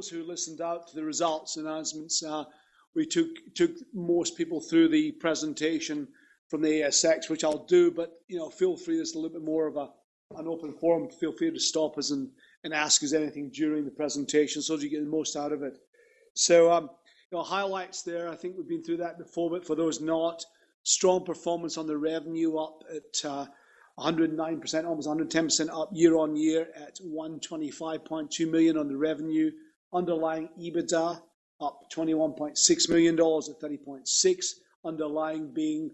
those who listened out to the results announcements, we took most people through the presentation from the ASX, which I'll do, but feel free, there's a little bit more of an open forum. Feel free to stop us and ask us anything during the presentation so that you get the most out of it. So, highlights there, I think we've been through that before, but for those not, strong performance on the revenue, up at 109%, almost 110% up year on year at 125.2 million on the revenue. Underlying EBITDA up $21.6 million at 30.6, underlying being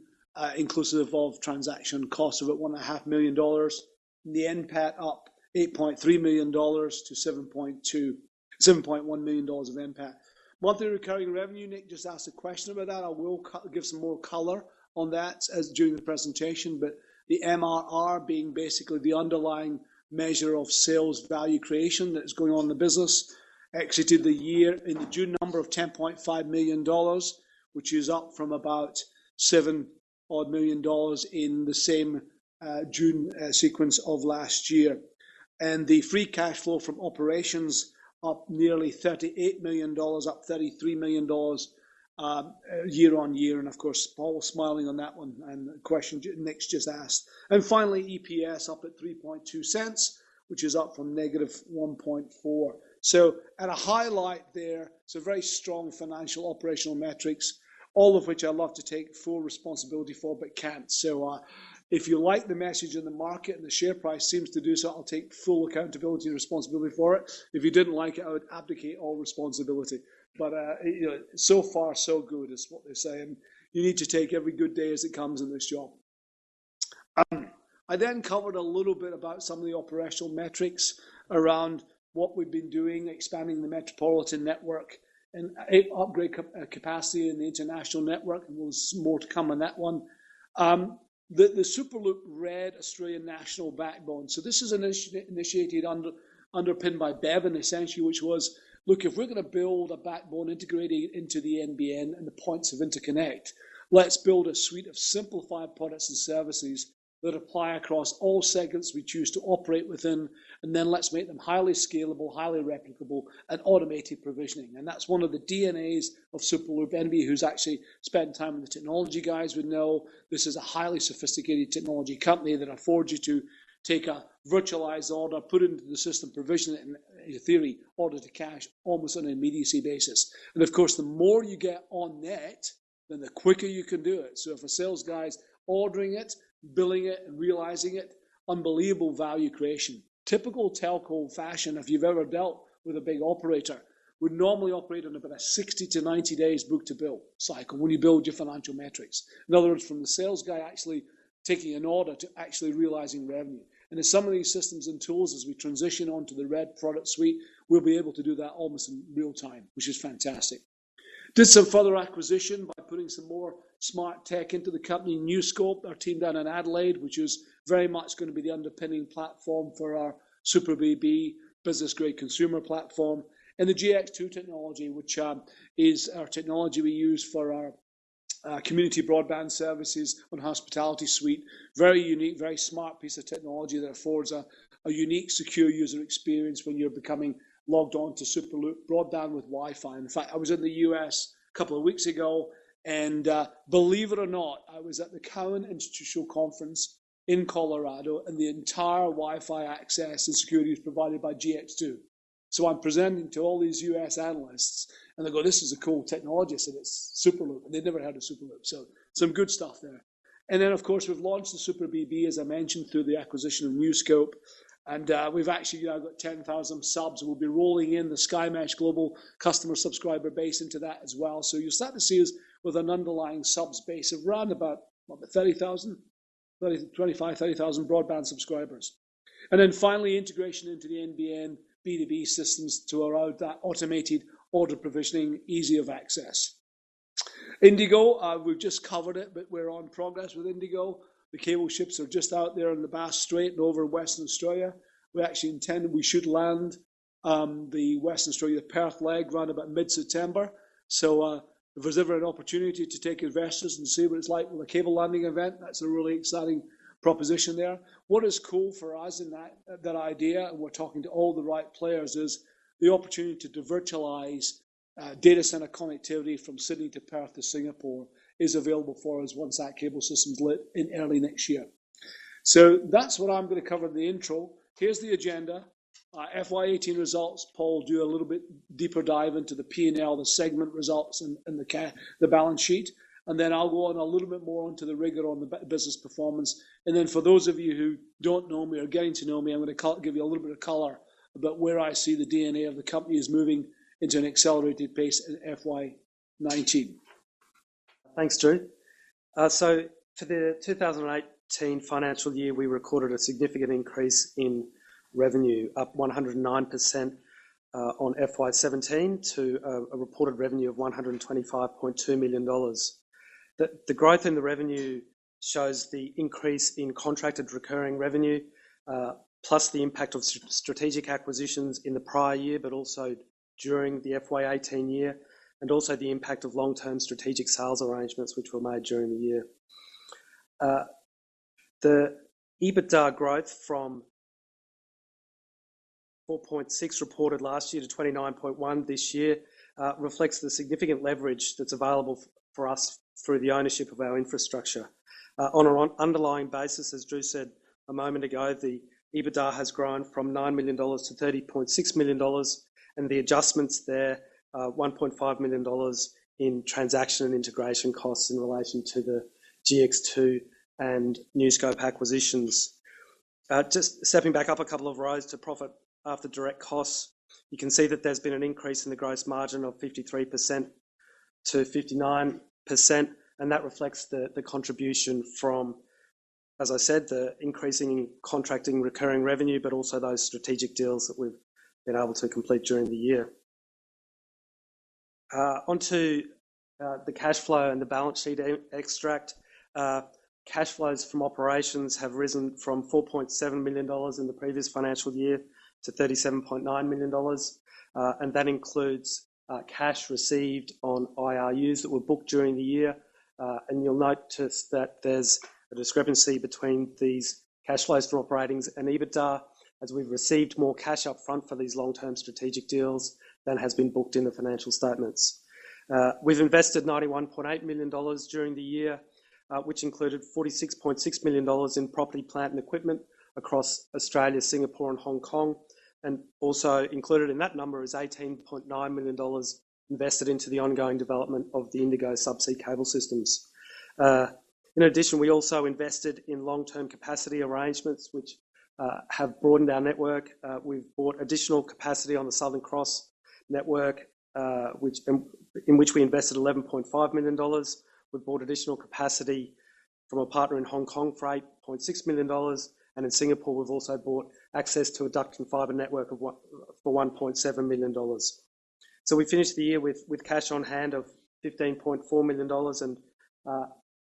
inclusive of transaction costs of about $1.5 million. The NPAT up $8.3 million to $7.1 million of NPAT. Monthly recurring revenue, Nick just asked a question about that. I will give some more color on that as during the presentation, but the MRR being basically the underlying measure of sales value creation that is going on in the business, exited the year in the June number of $10.5 million, which is up from about $7 odd million in the same June sequence of last year. And the free cash flow from operations up nearly $38 million, up $33 million year on year. And of course, Paul smiling on that one and the question Nick's just asked. And finally, EPS up at 3.2 cents, which is up from negative 1.4. So at a highlight there, so very strong financial operational metrics, all of which I love to take full responsibility for, but can't. So if you like the message in the market and the share price seems to do so, I'll take full accountability and responsibility for it. If you didn't like it, I would abdicate all responsibility. But so far, so good is what they say. And you need to take every good day as it comes in this job. I then covered a little bit about some of the operational metrics around what we've been doing, expanding the metropolitan network and upgrade capacity in the international network. And there's more to come on that one. The Superloop Red Australian National Backbone. So this is initiated underpinned by Bevan, essentially, which was, look, if we're going to build a backbone integrated into the NBN and the points of interconnect, let's build a suite of simplified products and services that apply across all segments we choose to operate within, and then let's make them highly scalable, highly replicable, and automated provisioning. And that's one of the DNAs of Superloop. Anybody who's actually spent time with the technology guys would know this is a highly sophisticated technology company that affords you to take a virtualized order, put it into the system, provision it, and in theory, order to cash almost on an immediacy basis. And of course, the more you get on net, then the quicker you can do it. So if a sales guy's ordering it, billing it, and realizing it, unbelievable value creation. Typical telco fashion, if you've ever dealt with a big operator, would normally operate on about a 60 to 90 days book to bill cycle when you build your financial metrics. In other words, from the sales guy actually taking an order to actually realizing revenue. And in some of these systems and tools, as we transition onto the Red product suite, we'll be able to do that almost in real time, which is fantastic. Did some further acquisition by putting some more smart tech into the company. NewScope, our team down in Adelaide, which is very much going to be the underpinning platform for our Super BB business-grade consumer platform. And the GX2 technology, which is our technology we use for our community broadband services on Hospitality Suite. Very unique, very smart piece of technology that affords a unique, secure user experience when you're becoming logged on to Superloop broadband with Wi-Fi. In fact, I was in the US a couple of weeks ago, and believe it or not, I was at the Cowen Institutional Conference in Colorado, and the entire Wi-Fi access and security is provided by GX2. So I'm presenting to all these US analysts, and they go, this is a cool technology. I said, it's Superloop, and they'd never heard of Superloop. So some good stuff there. And then, of course, we've launched the Super BB, as I mentioned, through the acquisition of NewScope. And we've actually now got 10,000 subs. We'll be rolling in the SkyMesh global customer subscriber base into that as well. So you'll start to see us with an underlying subs base of around about 30,000 broadband subscribers. And then finally, integration into the NBN B2B systems to allow that automated order provisioning, easy of access. Indigo, we've just covered it, but we're on progress with Indigo. The cable ships are just out there in the Bass Strait and over in Western Australia. We actually intended we should land the Western Australia Perth leg around about mid-September. So if there's ever an opportunity to take investors and see what it's like with a cable landing event, that's a really exciting proposition there. What is cool for us in that idea, and we're talking to all the right players, is the opportunity to virtualize data center connectivity from Sydney to Perth to Singapore is available for us once that cable system's lit in early next year. So that's what I'm going to cover in the intro. Here's the agenda. FY18 results. Paul do a little bit deeper dive into the P&L, the segment results, and the balance sheet. And then I'll go on a little bit more onto the rigor on the business performance. And then for those of you who don't know me or getting to know me, I'm going to give you a little bit of color about where I see the DNA of the company is moving into an accelerated pace in FY19. Thanks, Drew. So for the 2018 financial year, we recorded a significant increase in revenue, up 109% on FY17 to a reported revenue of $125.2 million. The growth in the revenue shows the increase in contracted recurring revenue, plus the impact of strategic acquisitions in the prior year, but also during the FY18 year, and also the impact of long-term strategic sales arrangements which were made during the year. The EBITDA growth from 4.6 reported last year to 29.1 this year reflects the significant leverage that's available for us through the ownership of our infrastructure. On an underlying basis, as Drew said a moment ago, the EBITDA has grown from $9 million to $30.6 million, and the adjustments there, $1.5 million in transaction and integration costs in relation to the GX2 and NewScope acquisitions. Just stepping back up a couple of rows to profit after direct costs, you can see that there's been an increase in the gross margin of 53% to 59%, and that reflects the contribution from, as I said, the increasing contracting recurring revenue, but also those strategic deals that we've been able to complete during the year. Onto the cash flow and the balance sheet extract. Cash flows from operations have risen from $4.7 million in the previous financial year to $37.9 million, and that includes cash received on IRUs that were booked during the year, and you'll notice that there's a discrepancy between these cash flows from operations and EBITDA, as we've received more cash up front for these long-term strategic deals than has been booked in the financial statements. We've invested $91.8 million during the year, which included $46.6 million in property, plant and equipment across Australia, Singapore and Hong Kong. And also included in that number is $18.9 million invested into the ongoing development of the Indigo subsea cable systems. In addition, we also invested in long-term capacity arrangements, which have broadened our network. We've bought additional capacity on the Southern Cross network, in which we invested $11.5 million. We've bought additional capacity from a partner in Hong Kong for $8.6 million. And in Singapore, we've also bought access to a duct and fibre network for $1.7 million. So we finished the year with cash on hand of $15.4 million and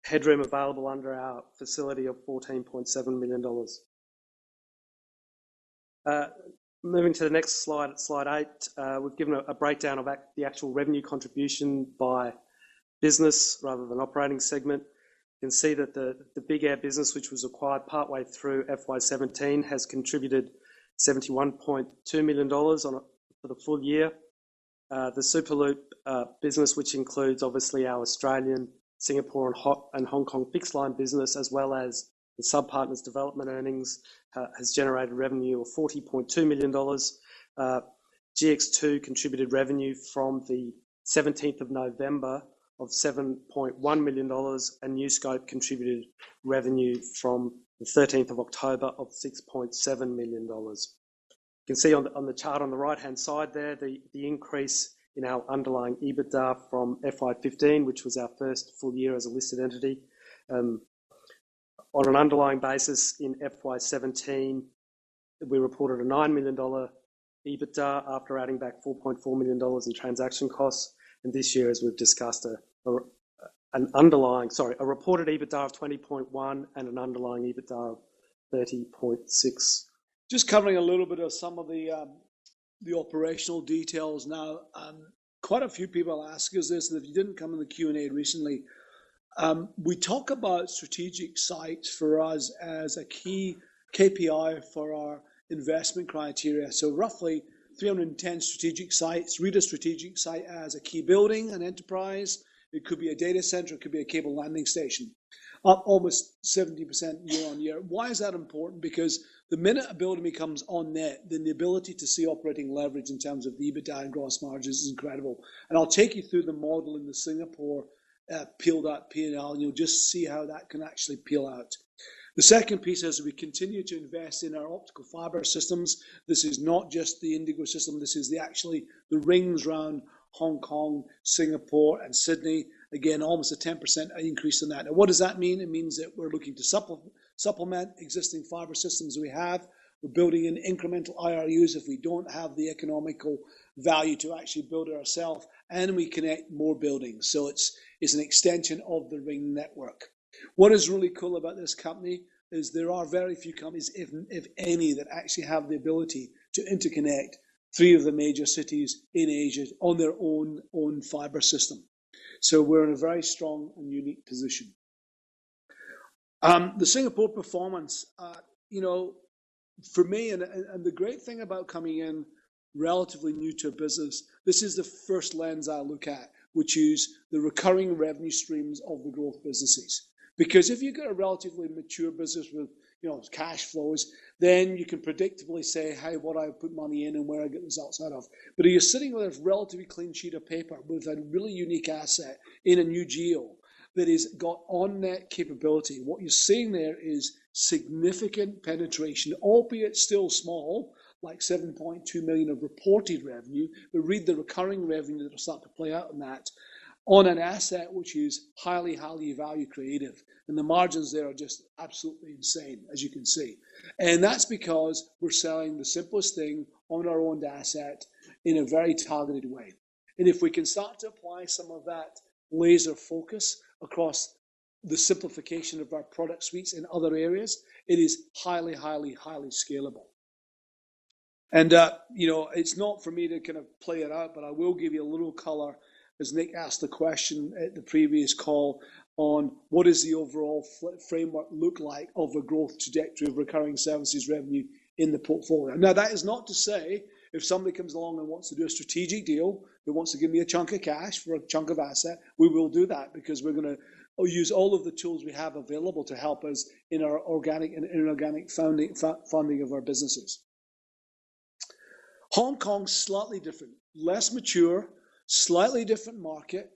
headroom available under our facility of $14.7 million. Moving to the next slide, slide 8, we've given a breakdown of the actual revenue contribution by business rather than operating segment. You can see that the Big Air business, which was acquired partway through FY17, has contributed $71.2 million for the full year. The Superloop business, which includes obviously our Australian, Singapore and Hong Kong fixed line business, as well as the sub-partners development earnings, has generated revenue of $40.2 million. GX2 contributed revenue from the 17th of November of $7.1 million, and NewScope contributed revenue from the 13th of October of $6.7 million. You can see on the chart on the right-hand side there, the increase in our underlying EBITDA from FY15, which was our first full year as a listed entity. On an underlying basis in FY17, we reported a $9 million EBITDA after adding back $4.4 million in transaction costs. And this year, as we've discussed, a reported EBITDA of 20.1 and an underlying EBITDA of 30.6. Just covering a little bit of some of the operational details now. Quite a few people ask us this, and if you didn't come in the Q&A recently, we talk about strategic sites for us as a key KPI for our investment criteria. So roughly 310 strategic sites. Read a strategic site as a key building, an enterprise. It could be a data center. It could be a cable landing station. Up almost 70% year on year. Why is that important? Because the minute a building becomes on net, then the ability to see operating leverage in terms of the EBITDA and gross margins is incredible. And I'll take you through the model in the Singapore peeled out P&L, and you'll just see how that can actually peel out. The second piece is we continue to invest in our optical fiber systems. This is not just the Indigo system. This is actually the rings around Hong Kong, Singapore, and Sydney. Again, almost a 10% increase in that. Now, what does that mean? It means that we're looking to supplement existing fiber systems we have. We're building in incremental IRUs if we don't have the economical value to actually build it ourselves, and we connect more buildings. So it's an extension of the ring network. What is really cool about this company is there are very few companies, if any, that actually have the ability to interconnect 3 of the major cities in Asia on their own fiber system. So we're in a very strong and unique position. The Singapore performance, for me, and the great thing about coming in relatively new to a business, this is the first lens I look at, which is the recurring revenue streams of the growth businesses. Because if you've got a relatively mature business with cash flows, then you can predictably say, hey, what I put money in and where I get results out of. But if you're sitting with a relatively clean sheet of paper with a really unique asset in a new geo that has got on-net capability, what you're seeing there is significant penetration, albeit still small, like 7.2 million of reported revenue, but read the recurring revenue that will start to play out on that, on an asset which is highly, highly value creative. And the margins there are just absolutely insane, as you can see. And that's because we're selling the simplest thing on our own asset in a very targeted way. And if we can start to apply some of that laser focus across the simplification of our product suites in other areas, it is highly, highly, highly scalable. And, it's not for me to kind of play it out, but I will give you a little color, as Nick asked the question at the previous call, on what does the overall framework look like of a growth trajectory of recurring services revenue in the portfolio. Now, that is not to say if somebody comes along and wants to do a strategic deal, that wants to give me a chunk of cash for a chunk of asset, we will do that, because we're going to use all of the tools we have available to help us in our organic and inorganic funding of our businesses. Hong Kong, slightly different, less mature, slightly different market,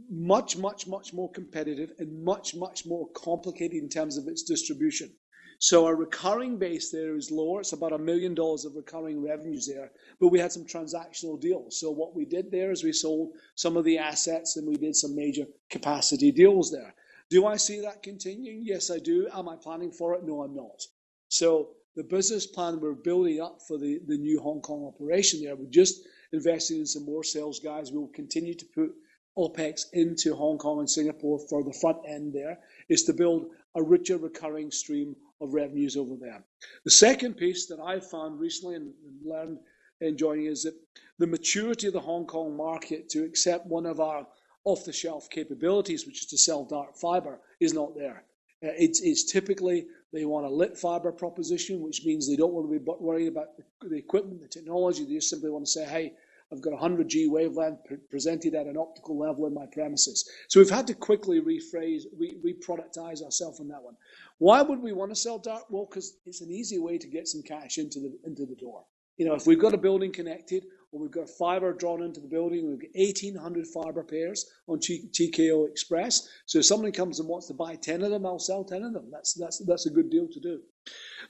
much, much, much more competitive and much, much more complicated in terms of its distribution. So our recurring base there is lower. It's about $1 million of recurring revenues there, but we had some transactional deals. So what we did there is we sold some of the assets and we did some major capacity deals there. Do I see that continuing? Yes, I do. Am I planning for it? No, I'm not. So the business plan we're building up for the new Hong Kong operation there, we're just investing in some more sales guys. We will continue to put OPEX into Hong Kong and Singapore for the front end there, is to build a richer recurring stream of revenues over there. The second piece that I found recently and learned enjoying is that the maturity of the Hong Kong market to accept one of our off-the-shelf capabilities, which is to sell dark fiber, is not there. It's typically they want a lit fiber proposition, which means they don't want to be worried about the equipment, the technology. They just simply want to say, hey, I've got 100G wavelength presented at an optical level in my premises. So we've had to quickly reproductize ourselves on that one. Why would we want to sell dark? Well, because it's an easy way to get some cash into the door. If we've got a building connected or we've got fiber drawn into the building, we've got 1,800 fiber pairs on TKO Express. So if somebody comes and wants to buy 10 of them, I'll sell 10 of them. That's a good deal to do.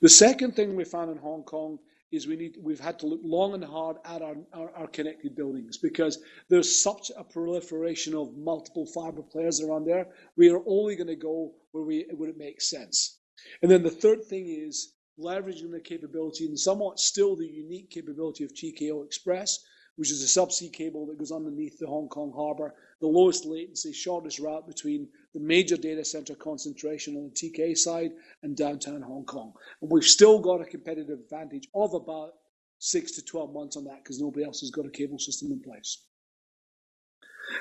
The second thing we found in Hong Kong is we've had to look long and hard at our connected buildings, because there's such a proliferation of multiple fiber players around there. We are only going to go where it makes sense. And then the third thing is leveraging the capability and somewhat still the unique capability of TKO Express, which is a subsea cable that goes underneath the Hong Kong harbour, the lowest latency, shortest route between the major data centre concentration on the TK side and downtown Hong Kong. And we've still got a competitive advantage of about 6 to 12 months on that, because nobody else has got a cable system in place.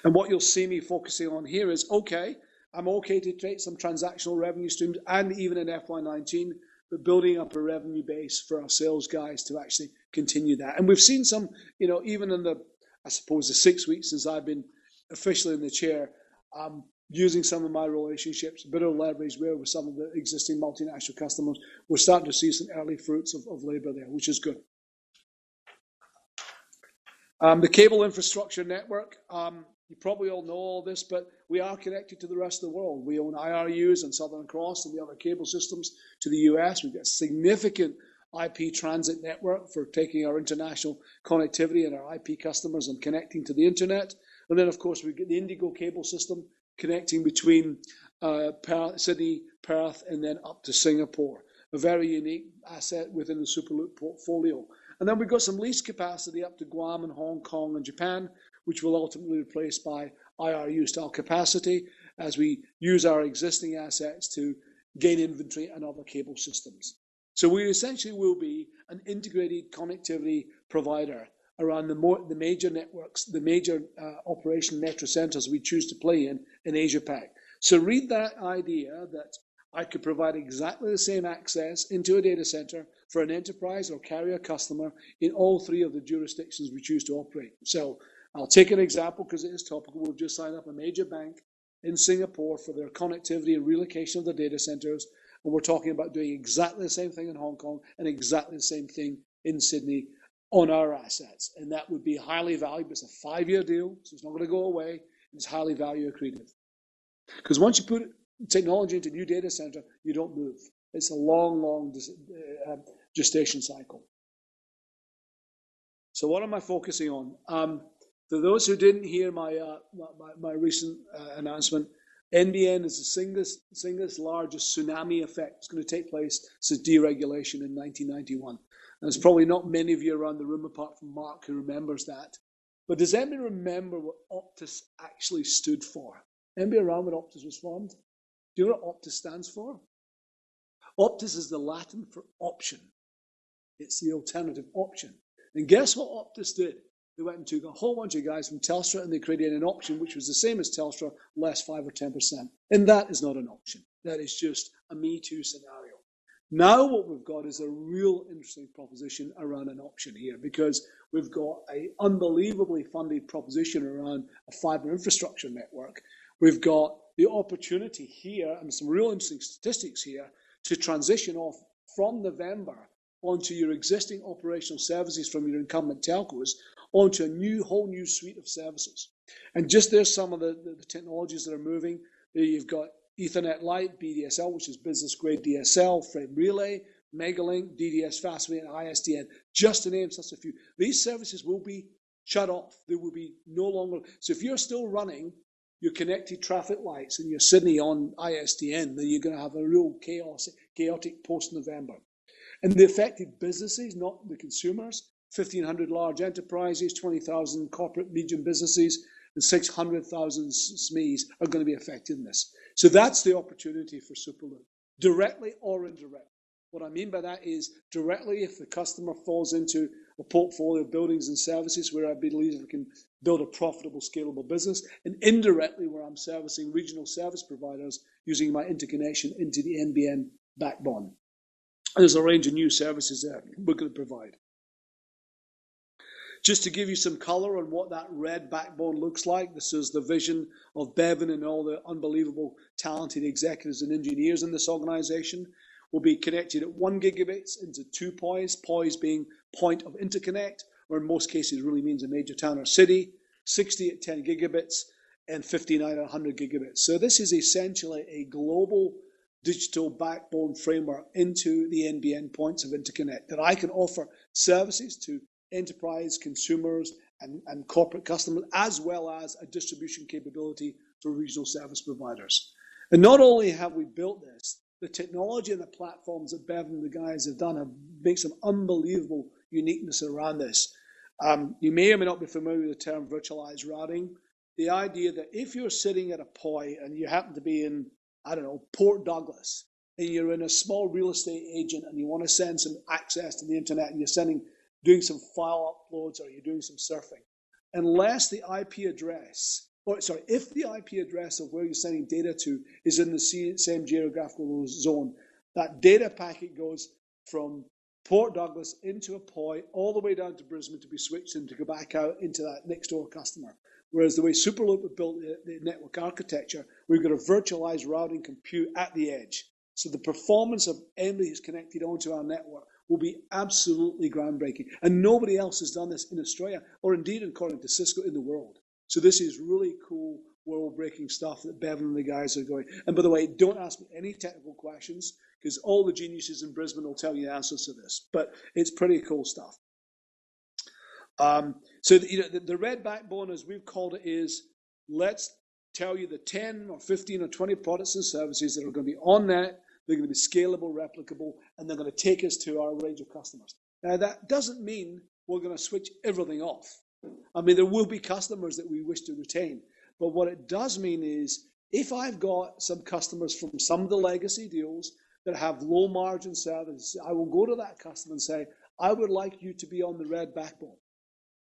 And what you'll see me focusing on here is, okay, I'm okay to take some transactional revenue streams, and even in FY19, but building up a revenue base for our sales guys to actually continue that. And we've seen some, even in the 6 weeks since I've been officially in the chair, using some of my relationships, a bit of leverage there with some of the existing multinational customers, we're starting to see some early fruits of labor there, which is good. The cable infrastructure network, you probably all know all this, but we are connected to the rest of the world. We own IRUs and Southern Cross and the other cable systems to the US. We've got a significant IP transit network for taking our international connectivity and our IP customers and connecting to the internet. And then, of course, we've got the Indigo cable system connecting between Sydney, Perth, and then up to Singapore. A very unique asset within the Superloop portfolio. And then we've got some lease capacity up to Guam and Hong Kong and Japan, which will ultimately be replaced by IRU-style capacity as we use our existing assets to gain inventory and other cable systems. So we essentially will be an integrated connectivity provider around the major networks, the major operation metro centers we choose to play in Asia-Pac. So read that idea that I could provide exactly the same access into a data center for an enterprise or carrier customer in all three of the jurisdictions we choose to operate. So I'll take an example because it is topical. We've just signed up a major bank in Singapore for their connectivity and relocation of the data centers. And we're talking about doing exactly the same thing in Hong Kong and exactly the same thing in Sydney on our assets. And that would be highly valuable. It's a 5-year deal, so it's not going to go away. It's highly value accretive. Because once you put technology into a new data center, you don't move. It's a long gestation cycle. So what am I focusing on? For those who didn't hear my recent announcement, NBN is the single largest tsunami effect that's going to take place since deregulation in 1991. And there's probably not many of you around the room apart from Mark who remembers that. But does anybody remember what Optus actually stood for? Anybody around when Optus was formed? Do you know what Optus stands for? Optus is the Latin for option. It's the alternative option. And guess what Optus did? They went and took a whole bunch of guys from Telstra and they created an option which was the same as Telstra, less 5 or 10%. And that is not an option. That is just a Me Too scenario. Now what we've got is a real interesting proposition around an option here because we've got an unbelievably funded proposition around a fiber infrastructure network. We've got the opportunity here, and some real interesting statistics here, to transition off from November onto your existing operational services from your incumbent telcos onto a whole new suite of services. And just there's some of the technologies that are moving. There you've got Ethernet Lite, BDSL, which is business-grade DSL, frame relay, Megalink, DDS Fastway, and ISDN, just to name such a few. These services will be shut off. They will be no longer. So if you're still running your connected traffic lights in your Sydney on ISDN, then you're going to have a real chaotic post-November. And the affected businesses, not the consumers, 1,500 large enterprises, 20,000 corporate medium businesses, and 600,000 SMEs are going to be affected in this. So that's the opportunity for Superloop, directly or indirectly. What I mean by that is directly if the customer falls into a portfolio of buildings and services where I believe we can build a profitable, scalable business, and indirectly where I'm servicing regional service providers using my interconnection into the NBN backbone. There's a range of new services there we're going to provide. Just to give you some color on what that red backbone looks like, this is the vision of Bevan and all the unbelievable talented executives and engineers in this organization. We'll be connected at 1 gigabits into 2 POIs, POIs being point of interconnect, or in most cases really means a major town or city, 60 at 10 gigabits, and 59 at 100 gigabits. So this is essentially a global digital backbone framework into the NBN points of interconnect that I can offer services to enterprise, consumers, and corporate customers, as well as a distribution capability for regional service providers. And not only have we built this, the technology and the platforms that Bevan and the guys have done have made some unbelievable uniqueness around this. You may or may not be familiar with the term virtualized routing. The idea that if you're sitting at a POI and you happen to be in, I don't know, Port Douglas, and you're in a small real estate agent and you want to send some access to the internet and you're doing some file uploads or you're doing some surfing, unless the IP address, if the IP address of where you're sending data to is in the same geographical zone, That data packet goes from Port Douglas into a point all the way down to Brisbane to be switched and to go back out into that next door customer. Whereas the way Superloop have built the network architecture, we've got a virtualized routing compute at the edge. So the performance of anybody who's connected onto our network will be absolutely groundbreaking. And nobody else has done this in Australia, or indeed, according to Cisco, in the world. So this is really cool, world-breaking stuff that Bevan and the guys are going. And by the way, don't ask me any technical questions, because all the geniuses in Brisbane will tell you the answers to this. But it's pretty cool stuff. So the red backbone, as we've called it, is let's tell you the 10 or 15 or 20 products and services that are going to be on net. They're going to be scalable, replicable, and they're going to take us to our range of customers. Now, that doesn't mean we're going to switch everything off. I mean, there will be customers that we wish to retain. But what it does mean is if I've got some customers from some of the legacy deals that have low margin services, I will go to that customer and say, I would like you to be on the red backbone.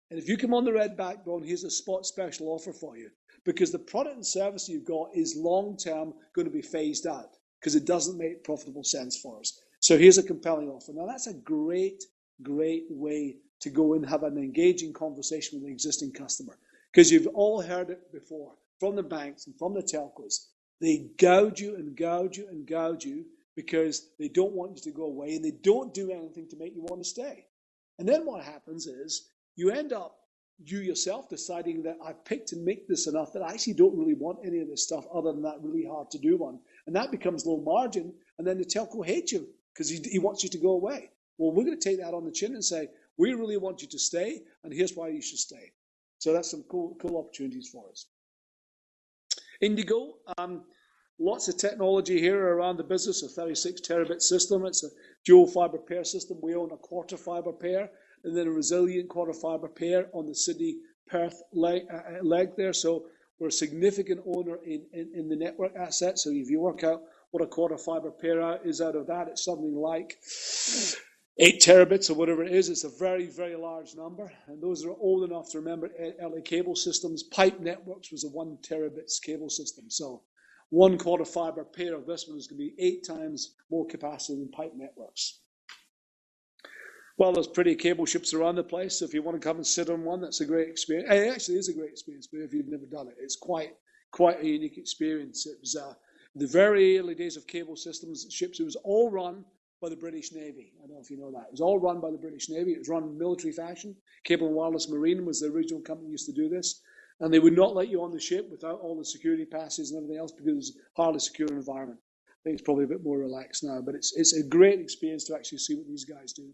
And if you come on the red backbone, here's a spot special offer for you. Because the product and service you've got is long-term going to be phased out because it doesn't make profitable sense for us. So here's a compelling offer. Now, that's a great, great way to go and have an engaging conversation with an existing customer. Because you've all heard it before from the banks and from the telcos. They gouge you and gouge you and gouge you because they don't want you to go away and they don't do anything to make you want to stay. And then what happens is you end up, you yourself, deciding that I've picked and make this enough that I actually don't really want any of this stuff other than that really hard to do one. And that becomes low margin. And then the telco hates you because he wants you to go away. Well, we're going to take that on the chin and say, we really want you to stay, and here's why you should stay. So that's some cool opportunities for us. Indigo, lots of technology here around the business, a 36 terabit system. It's a dual fiber pair system. We own a quarter fiber pair and then a resilient quarter fiber pair on the Sydney-Perth leg there. So we're a significant owner in the network asset. So if you work out what a quarter fiber pair is out of that, it's something like 8 terabits or whatever it is. It's a very, very large number. And those are old enough to remember early cable systems. Pipe networks was a 1 terabit cable system. So 1 quarter fiber pair of this one is going to be 8 times more capacity than pipe networks. Well, there's pretty cable ships around the place. So if you want to come and sit on one, that's a great experience. It actually is a great experience, but if you've never done it, it's quite a unique experience. It was the very early days of cable systems, ships. It was all run by the British Navy. I don't know if you know that. It was all run by the British Navy. It was run in military fashion. Cable and Wireless Marine was the original company that used to do this. And they would not let you on the ship without all the security passes and everything else because it was a hardly secure environment. I think it's probably a bit more relaxed now, but it's a great experience to actually see what these guys do.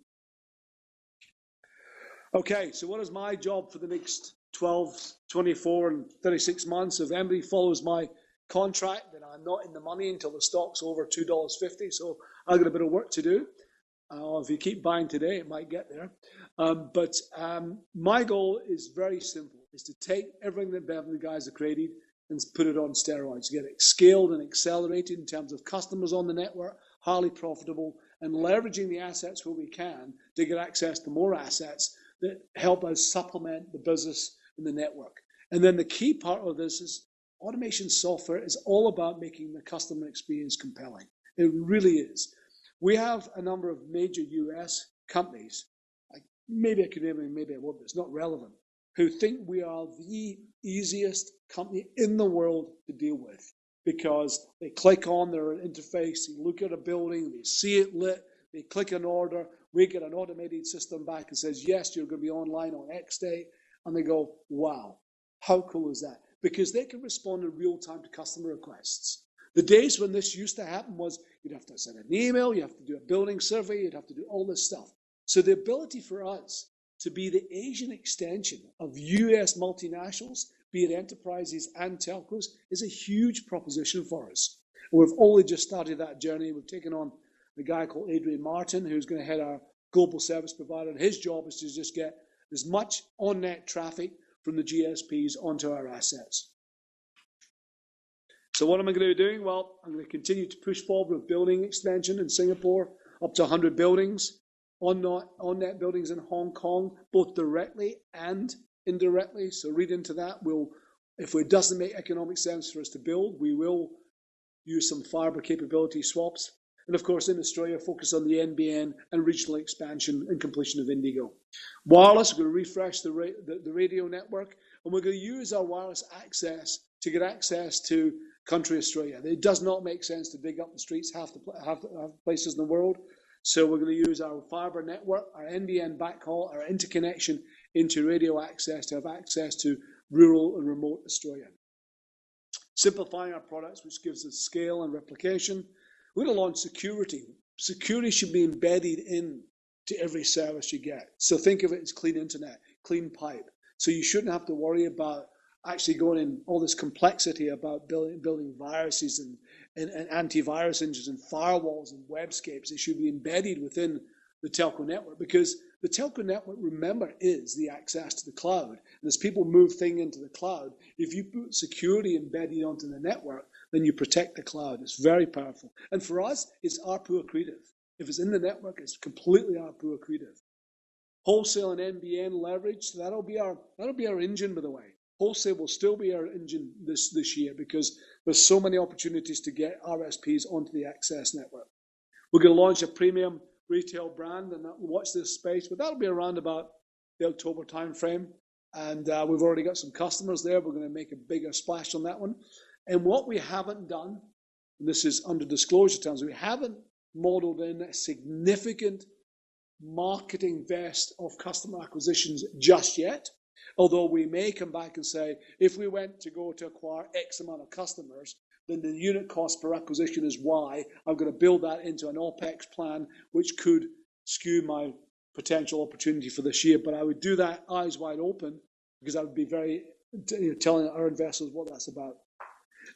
Okay, so what is my job for the next 12, 24, and 36 months? If anybody follows my contract, then I'm not in the money until the stock's over $2.50, so I've got a bit of work to do. If you keep buying today, it might get there. But my goal is very simple, is to take everything that Bev and the guys have created and put it on steroids, get it scaled and accelerated in terms of customers on the network, highly profitable, and leveraging the assets where we can to get access to more assets that help us supplement the business and the network. And then the key part of this is automation software is all about making the customer experience compelling. It really is. We have a number of major US companies, maybe I could name them, maybe I won't, but it's not relevant, who think we are the easiest company in the world to deal with because they click on their interface, they look at a building, they see it lit, they click an order, we get an automated system back that says, yes, you're going to be online on X day. And they go, wow, how cool is that? Because they can respond in real time to customer requests. The days when this used to happen was you'd have to send an email, you have to do a building survey, you'd have to do all this stuff. So the ability for us to be the Asian extension of US multinationals, be it enterprises and telcos, is a huge proposition for us. And we've only just started that journey. We've taken on a guy called Adrian Martin, who's going to head our global service provider. And his job is to just get as much on-net traffic from the GSPs onto our assets. So what am I going to be doing? Well, I'm going to continue to push forward with building extension in Singapore, up to 100 buildings, on-net buildings in Hong Kong, both directly and indirectly. So read into that. If it doesn't make economic sense for us to build, we will use some fiber capability swaps. And of course, in Australia, focus on the NBN and regional expansion and completion of Indigo. Wireless, we're going to refresh the radio network, and we're going to use our wireless access to get access to country Australia. It does not make sense to dig up the streets half the places in the world. So we're going to use our fibre network, our NBN backhaul, our interconnection into radio access to have access to rural and remote Australia. Simplifying our products, which gives us scale and replication. We're going to launch security. Security should be embedded in to every service you get. So think of it as clean internet, clean pipe. So you shouldn't have to worry about actually going in all this complexity about building viruses and antivirus engines and firewalls and webscapes. It should be embedded within the telco network, because the telco network, remember, is the access to the cloud. And as people move things into the cloud, if you put security embedded onto the network, then you protect the cloud. It's very powerful. And for us, it's ARPU accretive. If it's in the network, it's completely ARPU accretive. Wholesale and NBN leverage, that'll be our engine, by the way. Wholesale will still be our engine this year, because there's so many opportunities to get RSPs onto the access network. We're going to launch a premium retail brand, and watch this space, but that'll be around about the October timeframe. And we've already got some customers there. We're going to make a bigger splash on that one. And what we haven't done, and this is under disclosure terms, we haven't modeled in a significant marketing vest of customer acquisitions just yet. Although we may come back and say, if we went to go to acquire X amount of customers, then the unit cost per acquisition is Y. I'm going to build that into an OPEX plan, which could skew my potential opportunity for this year. But I would do that eyes wide open, because I would be very telling our investors what that's about.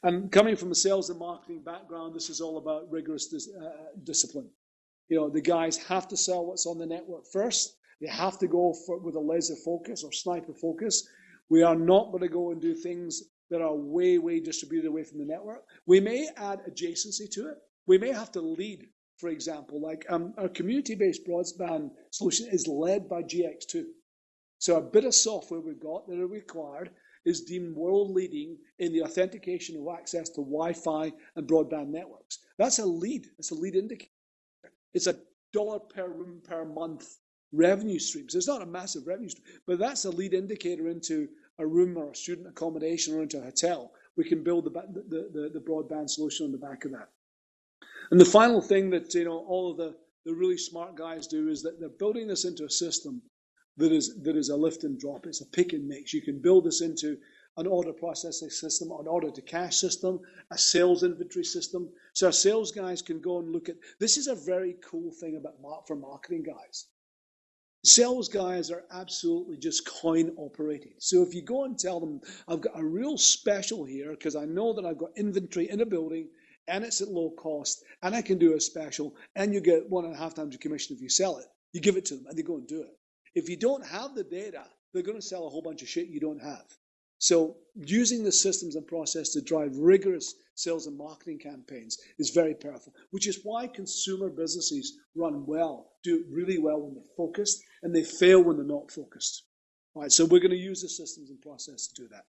And coming from a sales and marketing background, this is all about rigorous discipline. The guys have to sell what's on the network first. They have to go with a laser focus or sniper focus. We are not going to go and do things that are way, way distributed away from the network. We may add adjacency to it. We may have to lead, for example, like our community-based broadband solution is led by GX2. So a bit of software we've got that are required is deemed world-leading in the authentication of access to Wi-Fi and broadband networks. That's a lead. It's a lead indicator. It's $1 per room per month revenue stream. So it's not a massive revenue stream, but that's a lead indicator into a room or a student accommodation or into a hotel. We can build the broadband solution on the back of that. And the final thing that all of the really smart guys do is that they're building this into a system that is a lift and drop. It's a pick and mix. You can build this into an order processing system, an order to cash system, a sales inventory system. So our sales guys can go and look at, this is a very cool thing for marketing guys. Sales guys are absolutely just coin operating. So if you go and tell them, I've got a real special here because I know that I've got inventory in a building and it's at low cost and I can do a special and you get 1.5 times your commission if you sell it, you give it to them and they go and do it. If you don't have the data, they're going to sell a whole bunch of shit you don't have. So using the systems and process to drive rigorous sales and marketing campaigns is very powerful, which is why consumer businesses run well, do really well when they're focused, and they fail when they're not focused. All right, so we're going to use the systems and process to do that.